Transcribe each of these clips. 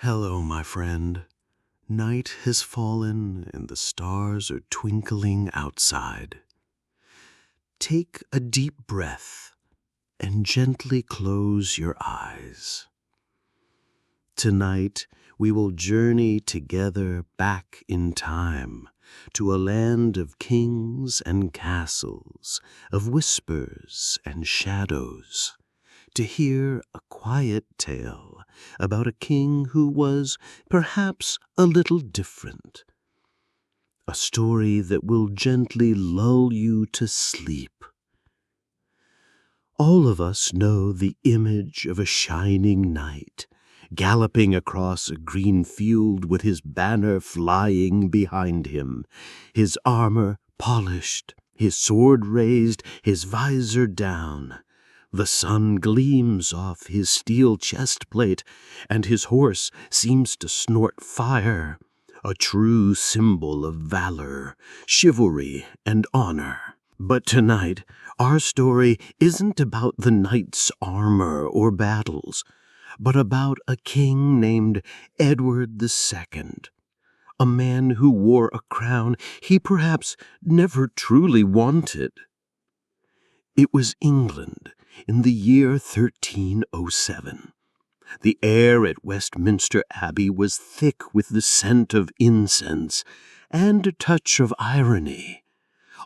Hello, my friend. Night has fallen and the stars are twinkling outside. Take a deep breath and gently close your eyes. Tonight, we will journey together back in time to a land of kings and castles, of whispers and shadows, to hear a quiet tale about a king who was perhaps a little different. A story that will gently lull you to sleep. All of us know the image of a shining knight, galloping across a green field with his banner flying behind him, his armor polished, his sword raised, his visor down. The sun gleams off his steel chestplate, and his horse seems to snort fire, a true symbol of valor, chivalry, and honor. But tonight, our story isn't about the knight's armor or battles, but about a king named Edward II, a man who wore a crown he perhaps never truly wanted. It was England in the year 1307. The air at Westminster Abbey was thick with the scent of incense and a touch of irony.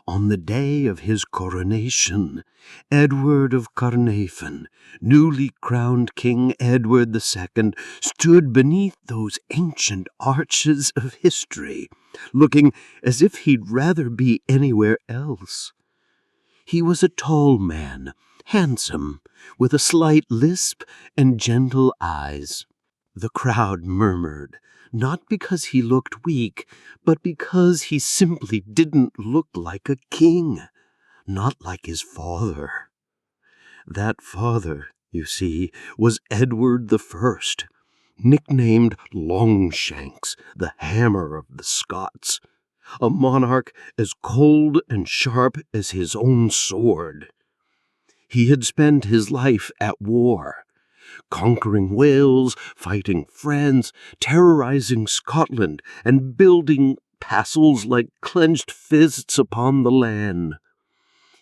On the day of his coronation, Edward of Carnarvon, newly crowned King Edward II, stood beneath those ancient arches of history, looking as if he'd rather be anywhere else. He was a tall man, handsome, with a slight lisp and gentle eyes. The crowd murmured, not because he looked weak, but because he simply didn't look like a king, not like his father. That father, you see, was Edward I, nicknamed Longshanks, the Hammer of the Scots, a monarch as cold and sharp as his own sword. He had spent his life at war, conquering Wales, fighting France, terrorizing Scotland, and building castles like clenched fists upon the land.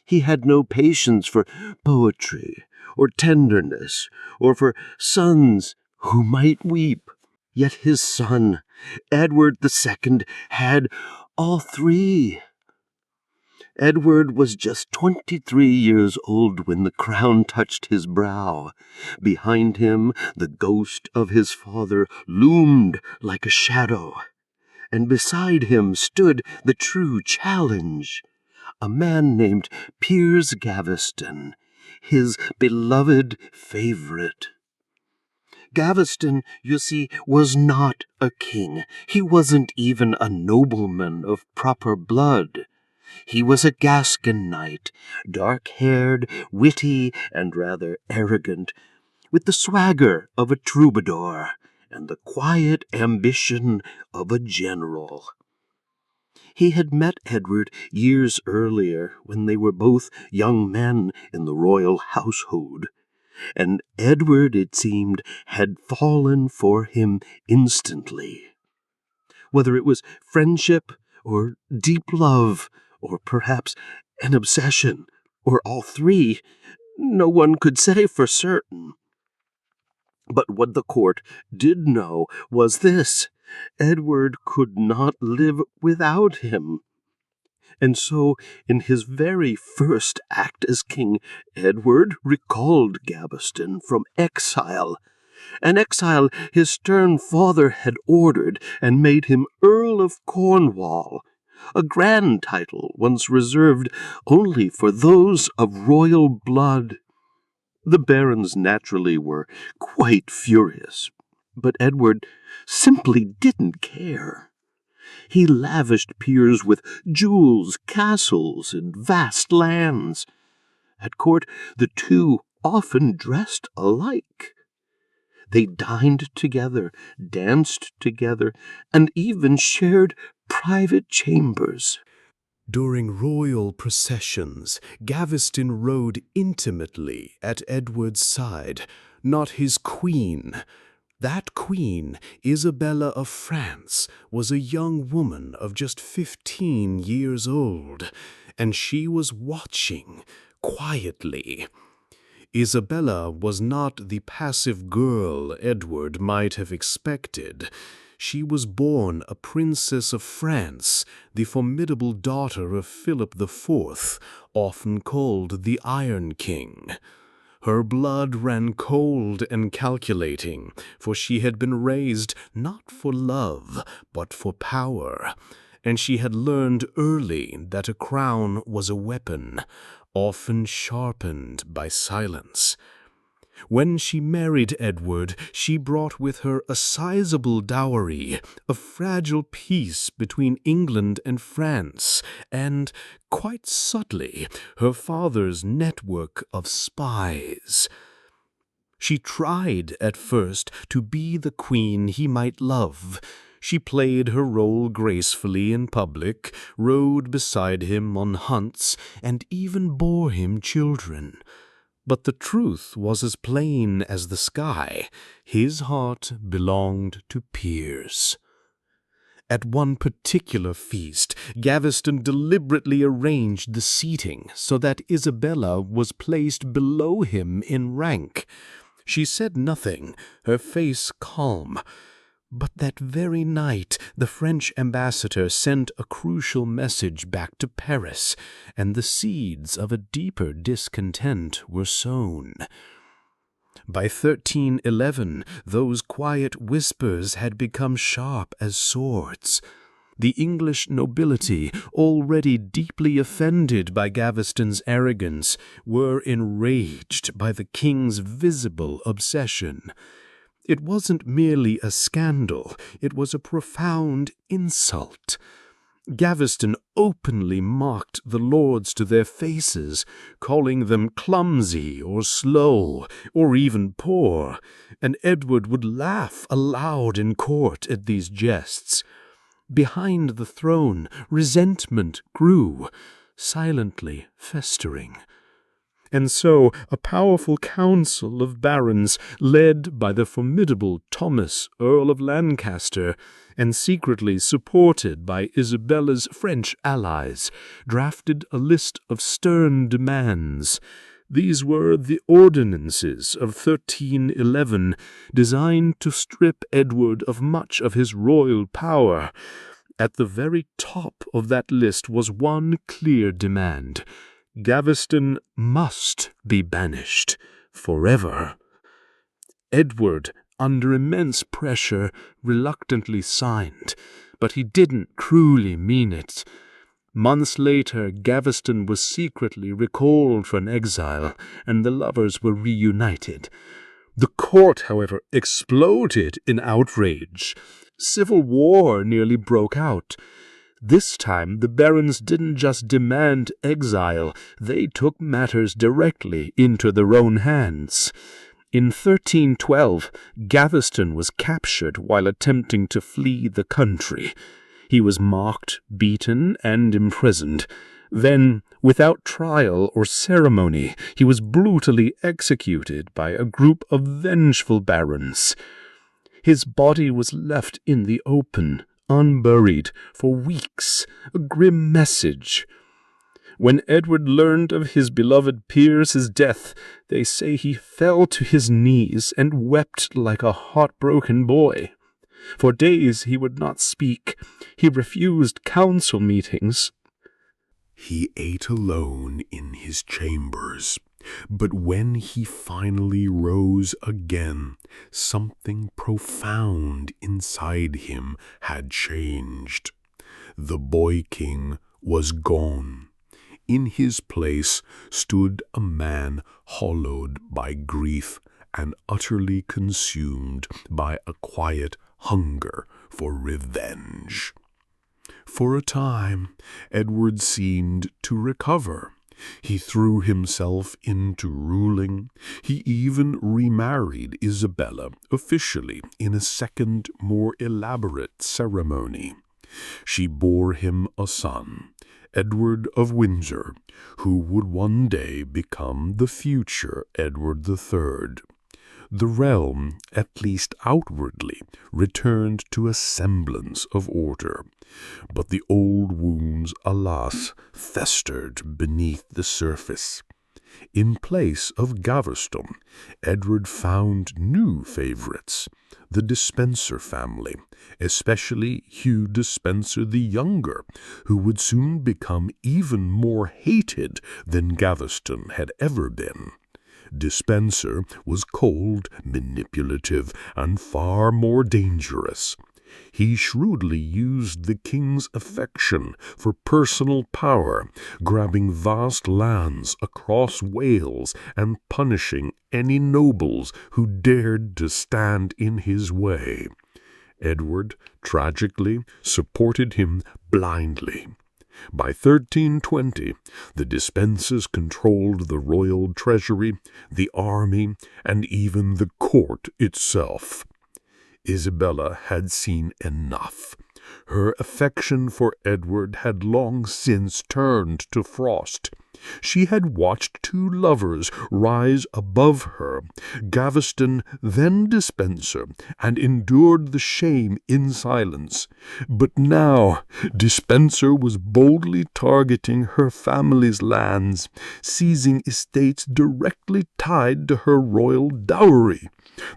He had no patience for poetry or tenderness, or for sons who might weep. Yet his son, Edward II, had all three. Edward was just 23 years old when the crown touched his brow. Behind him, the ghost of his father loomed like a shadow, and beside him stood the true challenge, a man named Piers Gaveston, his beloved favorite. Gaveston, you see, was not a king. He wasn't even a nobleman of proper blood. He was a Gascon knight, dark-haired, witty, and rather arrogant, with the swagger of a troubadour and the quiet ambition of a general. He had met Edward years earlier when they were both young men in the royal household, and Edward, it seemed, had fallen for him instantly. Whether it was friendship or deep love, or perhaps an obsession, or all three, no one could say for certain. But what the court did know was this: Edward could not live without him. And so, in his very first act as king, Edward recalled Gaveston from exile, an exile his stern father had ordered, and made him Earl of Cornwall, a grand title once reserved only for those of royal blood. The barons naturally were quite furious, but Edward simply didn't care. He lavished Piers with jewels, castles, and vast lands. At court, the two often dressed alike. They dined together, danced together, and even shared private chambers. During royal processions, Gaveston rode intimately at Edward's side, not his queen. That queen, Isabella of France, was a young woman of just 15 years old, and she was watching quietly. Isabella was not the passive girl Edward might have expected. She was born a princess of France, the formidable daughter of Philip IV, often called the Iron King. Her blood ran cold and calculating, for she had been raised not for love, but for power, and she had learned early that a crown was a weapon, often sharpened by silence. When she married Edward, she brought with her a sizable dowry, a fragile peace between England and France, and, quite subtly, her father's network of spies. She tried, at first, to be the queen he might love. She played her role gracefully in public, rode beside him on hunts, and even bore him children. But the truth was as plain as the sky. His heart belonged to Piers. At one particular feast, Gaveston deliberately arranged the seating so that Isabella was placed below him in rank. She said nothing, her face calm. But that very night the French ambassador sent a crucial message back to Paris, and the seeds of a deeper discontent were sown. By 1311, those quiet whispers had become sharp as swords. The English nobility, already deeply offended by Gaveston's arrogance, were enraged by the king's visible obsession. It wasn't merely a scandal, it was a profound insult. Gaveston openly mocked the lords to their faces, calling them clumsy or slow or even poor, and Edward would laugh aloud in court at these jests. Behind the throne, resentment grew, silently festering. And so a powerful council of barons, led by the formidable Thomas, Earl of Lancaster, and secretly supported by Isabella's French allies, drafted a list of stern demands. These were the ordinances of 1311, designed to strip Edward of much of his royal power. At the very top of that list was one clear demand: Gaveston must be banished forever. Edward, under immense pressure, reluctantly signed, but he didn't truly mean it. Months later, Gaveston was secretly recalled from exile, and the lovers were reunited. The court, however, exploded in outrage. Civil war nearly broke out. This time, the barons didn't just demand exile, they took matters directly into their own hands. In 1312, Gaveston was captured while attempting to flee the country. He was mocked, beaten, and imprisoned. Then, without trial or ceremony, he was brutally executed by a group of vengeful barons. His body was left in the open, unburied, for weeks, a grim message. When Edward learned of his beloved Piers's death, they say he fell to his knees and wept like a heartbroken boy. For days he would not speak. He refused council meetings. He ate alone in his chambers. But when he finally rose again, something profound inside him had changed. The boy king was gone. In his place stood a man hollowed by grief and utterly consumed by a quiet hunger for revenge. For a time, Edward seemed to recover. He threw himself into ruling. He even remarried Isabella officially in a second, more elaborate ceremony. She bore him a son, Edward of Windsor, who would one day become the future Edward III. The realm, at least outwardly, returned to a semblance of order, but the old wounds, alas, festered beneath the surface. In place of Gaveston, Edward found new favorites, the Despenser family, especially Hugh Despenser the Younger, who would soon become even more hated than Gaveston had ever been. Despenser was cold, manipulative, and far more dangerous. He shrewdly used the king's affection for personal power, grabbing vast lands across Wales and punishing any nobles who dared to stand in his way. Edward, tragically, supported him blindly. By 1320, the Despensers controlled the royal treasury, the army, and even the court itself. Isabella had seen enough. Her affection for Edward had long since turned to frost. She had watched two lovers rise above her, Gaveston, then Despenser, and endured the shame in silence. But now Despenser was boldly targeting her family's lands, seizing estates directly tied to her royal dowry.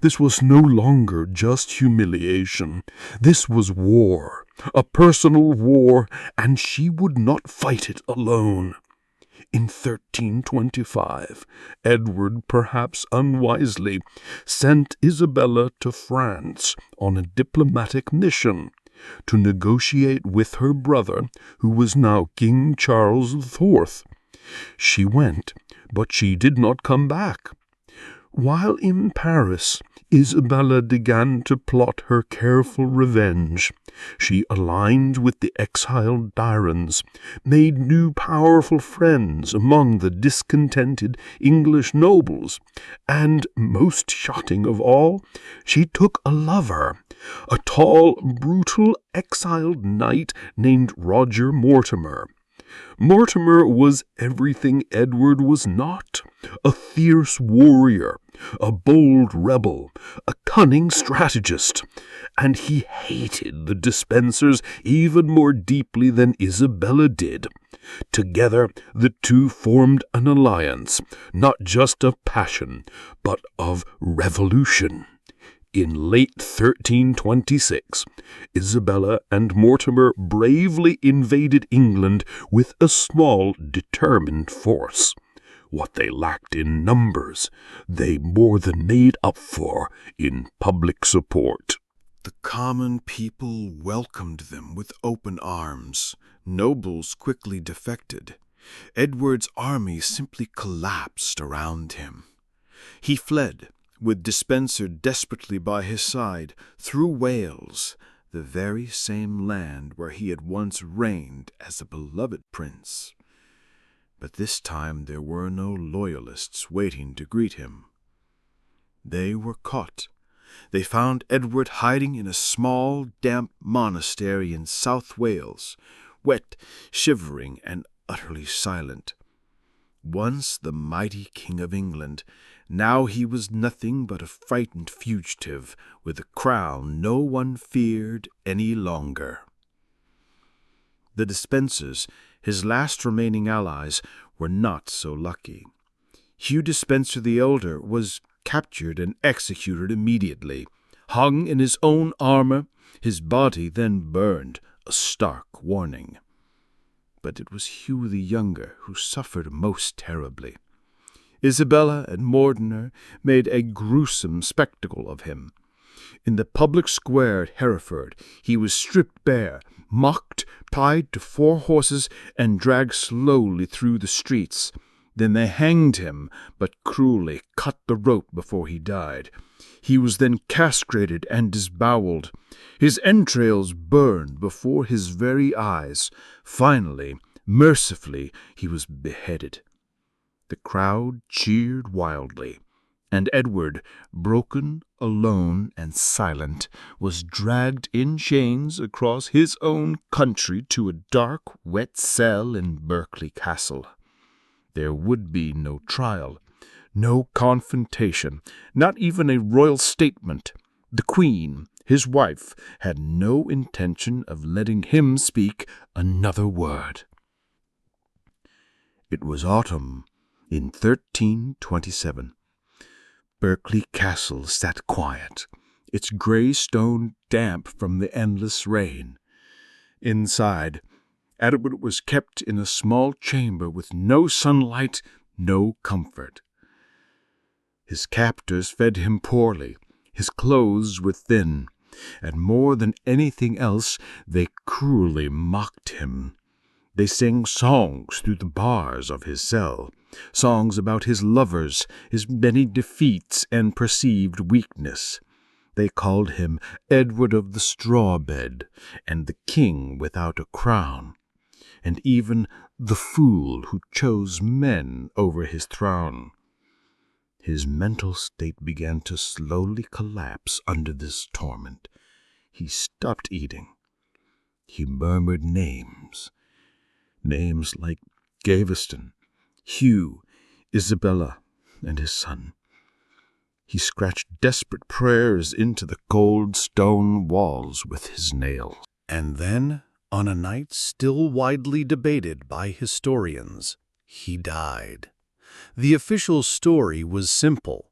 This was no longer just humiliation. This was war, a personal war, and she would not fight it alone. In 1325, Edward, perhaps unwisely, sent Isabella to France on a diplomatic mission to negotiate with her brother, who was now King Charles IV. She went, but she did not come back. While in Paris, Isabella began to plot her careful revenge. She aligned with the exiled Dyrons, made new powerful friends among the discontented English nobles, and, most shocking of all, she took a lover, a tall, brutal, exiled knight named Roger Mortimer. Mortimer was everything Edward was not: a fierce warrior, a bold rebel, a cunning strategist, and he hated the Despensers even more deeply than Isabella did. Together, the two formed an alliance, not just of passion, but of revolution. In late 1326, Isabella and Mortimer bravely invaded England with a small, determined force. What they lacked in numbers, they more than made up for in public support. The common people welcomed them with open arms. Nobles quickly defected. Edward's army simply collapsed around him. He fled, with Despenser desperately by his side, through Wales, the very same land where he had once reigned as a beloved prince. But this time there were no loyalists waiting to greet him. They were caught. They found Edward hiding in a small, damp monastery in South Wales, wet, shivering, and utterly silent. Once the mighty King of England, now he was nothing but a frightened fugitive with a crown no one feared any longer. The Despensers, his last remaining allies, were not so lucky. Hugh Despenser the Elder was captured and executed immediately, hung in his own armor, his body then burned, a stark warning. But it was Hugh the Younger who suffered most terribly. Isabella and Mortimer made a gruesome spectacle of him. In the public square at Hereford, he was stripped bare, mocked, tied to 4 horses, and dragged slowly through the streets. Then they hanged him, but cruelly cut the rope before he died. He was then castrated and disboweled. His entrails burned before his very eyes. Finally, mercifully, he was beheaded. The crowd cheered wildly, and Edward, broken, alone, and silent, was dragged in chains across his own country to a dark, wet cell in Berkeley Castle. There would be no trial, No confrontation, not even a royal statement. The Queen, his wife, had no intention of letting him speak another word. It was autumn in 1327. Berkeley Castle sat quiet, its grey stone damp from the endless rain. Inside, Edward was kept in a small chamber with no sunlight, no comfort. His captors fed him poorly, his clothes were thin, and more than anything else they cruelly mocked him. They sang songs through the bars of his cell, songs about his lovers, his many defeats and perceived weakness. They called him Edward of the Straw Bed, and the King without a crown, and even the fool who chose men over his throne. His mental state began to slowly collapse under this torment. He stopped eating. He murmured names like Gaveston, Hugh, Isabella, and his son. He scratched desperate prayers into the cold stone walls with his nails. And then, on a night still widely debated by historians, he died. The official story was simple: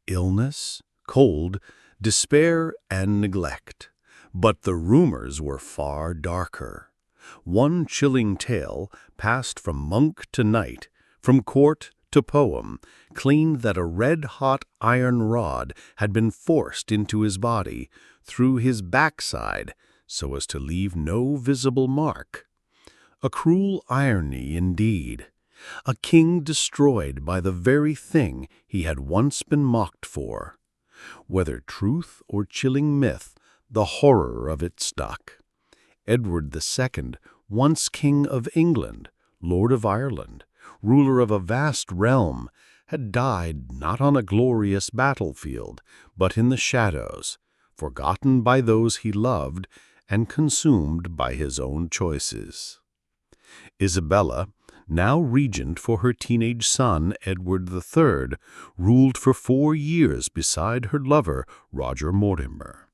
illness, cold, despair, and neglect. But the rumors were far darker. One chilling tale, passed from monk to knight, from court to poem, claimed that a red-hot iron rod had been forced into his body through his backside so as to leave no visible mark. A cruel irony indeed. A king destroyed by the very thing he had once been mocked for. Whether truth or chilling myth, the horror of it stuck. Edward II, once King of England, Lord of Ireland, ruler of a vast realm, had died not on a glorious battlefield, but in the shadows, forgotten by those he loved and consumed by his own choices. Isabella, now regent for her teenage son Edward III, ruled for 4 years beside her lover Roger Mortimer.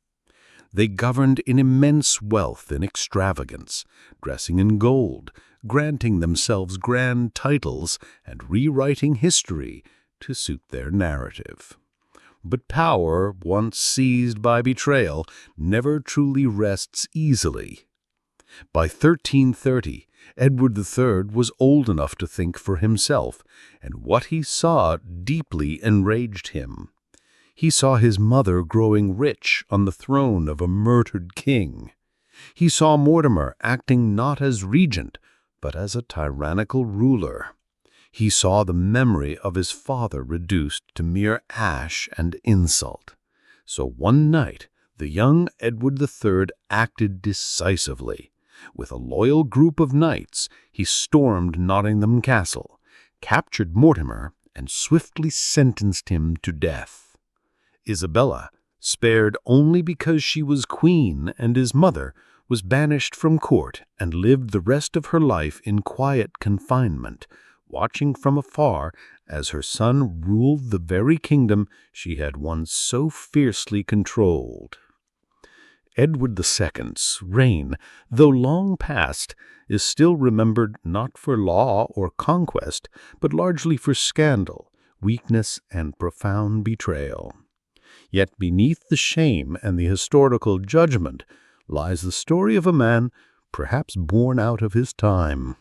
They governed in immense wealth and extravagance, dressing in gold, granting themselves grand titles, and rewriting history to suit their narrative. But power, once seized by betrayal, never truly rests easily. By 1330, Edward III was old enough to think for himself, and what he saw deeply enraged him. He saw his mother growing rich on the throne of a murdered king. He saw Mortimer acting not as regent, but as a tyrannical ruler. He saw the memory of his father reduced to mere ash and insult. So one night, the young Edward III acted decisively. With a loyal group of knights, he stormed Nottingham Castle, captured Mortimer, and swiftly sentenced him to death. Isabella, spared only because she was queen and his mother, was banished from court and lived the rest of her life in quiet confinement, watching from afar as her son ruled the very kingdom she had once so fiercely controlled. Edward II's reign, though long past, is still remembered not for law or conquest, but largely for scandal, weakness, and profound betrayal. Yet beneath the shame and the historical judgment lies the story of a man perhaps born out of his time,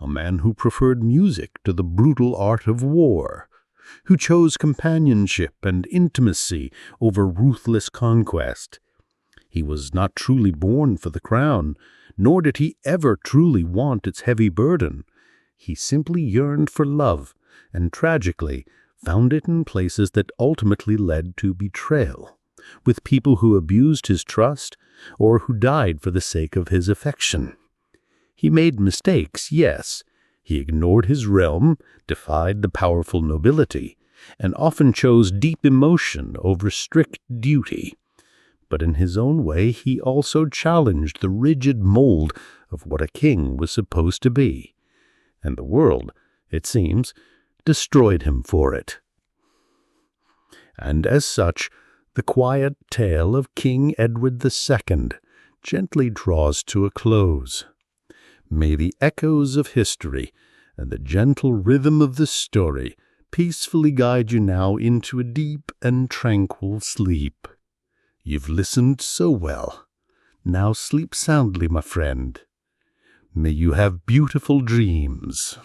a man who preferred music to the brutal art of war, who chose companionship and intimacy over ruthless conquest. He was not truly born for the crown, nor did he ever truly want its heavy burden. He simply yearned for love, and tragically found it in places that ultimately led to betrayal, with people who abused his trust or who died for the sake of his affection. He made mistakes, yes. He ignored his realm, defied the powerful nobility, and often chose deep emotion over strict duty. But in his own way he also challenged the rigid mold of what a king was supposed to be. And the world, it seems, destroyed him for it. And as such, the quiet tale of King Edward II gently draws to a close. May the echoes of history and the gentle rhythm of the story peacefully guide you now into a deep and tranquil sleep. You've listened so well. Now sleep soundly, my friend. May you have beautiful dreams.